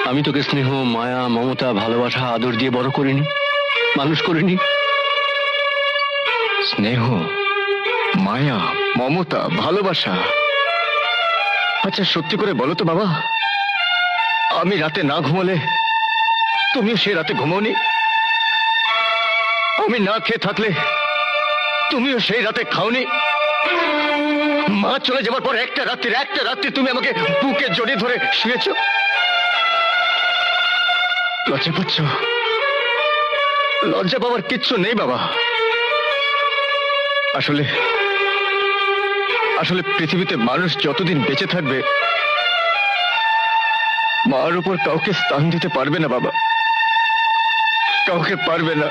আমি তোকে স্নেহ, মায়া, মমতা, ভালোবাসা, আদর দিয়ে বড় করিনি, মানুষ করিনি? স্নেহ, মায়া, মমতা, ভালোবাসা। আচ্ছা সত্যি করে বলো তো বাবা, আমি রাতে না ঘুমোলে তুমিও সে রাতে ঘুমোনি? আমি না খেয়ে থাকলে তুমিও সেই রাতে খাওনি? মা চলে যাবার পর একটা রাত্রি তুমি আমাকে বুকে জড়িয়ে ধরে শুয়েছ। লজ্জা পাচ্ছ? লজ্জা পাওয়ার কিচ্ছু নেই বাবা। আসলে আসলে পৃথিবীতে মানুষ যতদিন বেঁচে থাকবে মার উপর কাউকে স্থান দিতে পারবে না বাবা, কাউকে পারবে না।